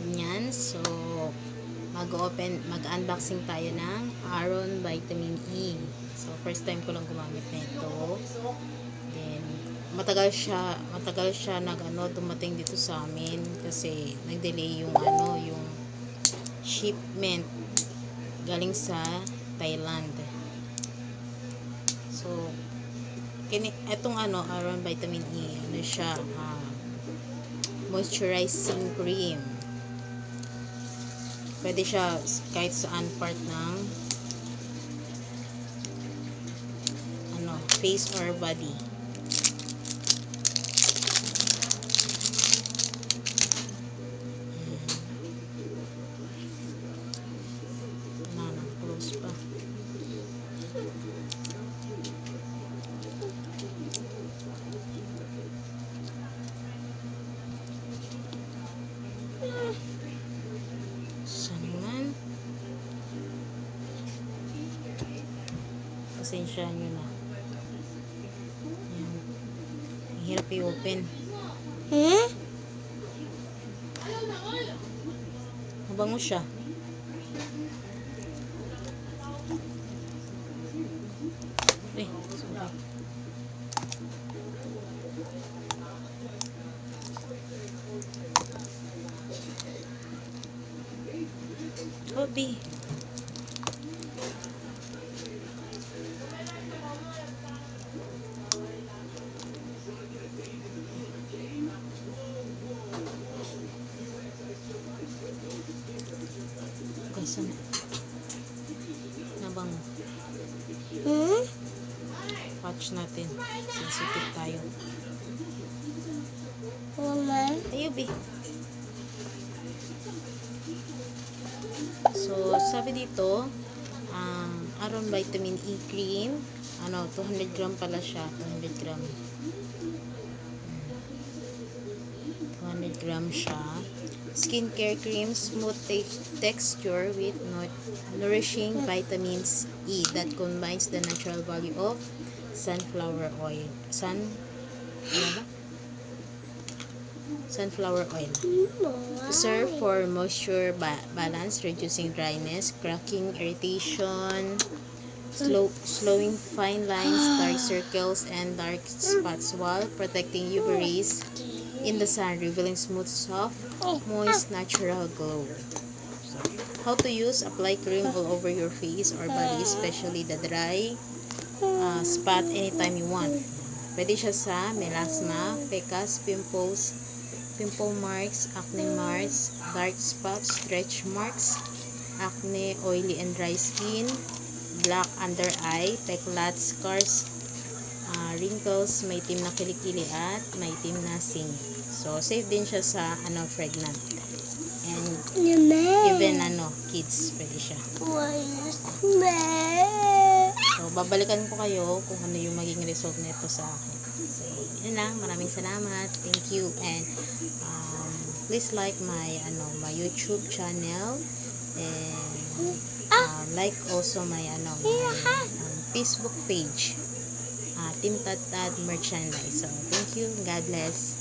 ad niyan. So, mag-unboxing tayo ng Aron Vitamin E. So, first time ko lang gumamit nito. Then, matagal siya dumating dito sa amin kasi nag-delay yung yung shipment galing sa Thailand. So, etong Aron Vitamin E, siya, moisturizing cream. Pwede siya kahit saan part ng face or body. Close pa. Saan? Pasensya nyo na. Ayan. Hirap i-open. Mabango siya. Sorry. Hobby. Kasan nabang watch natin, sensitive tayo. Ayubi. So sabi dito, Aron Vitamin E cream, 200 gram pala siya, 200 gram. 200 gram siya. Skincare cream, smooth texture with nourishing vitamins E that combines the natural value of sunflower oil. Sunflower oil. To serve for moisture balance, reducing dryness, cracking, irritation, slowing fine lines, dark circles, and dark spots while protecting UV rays in the sun, revealing smooth, soft, moist, natural glow. So, how to use: apply cream all over your face or body, especially the dry spot, anytime you want. Pwede siya sa melasma, pecas, pimples, pimple marks, acne marks, dark spots, stretch marks, acne, oily and dry skin, black under eye, peklat, scars, wrinkles, may itim na kilikili at may itim na sing. So, safe din siya sa pregnant. And even kids, pwede siya. So, babalikan ko kayo kung ano yung maging result nito sa akin. So, yun lang. Maraming salamat. Thank you. And please like my my YouTube channel, and like also my Facebook page, Team Tad Merchandise. So, thank you. God bless.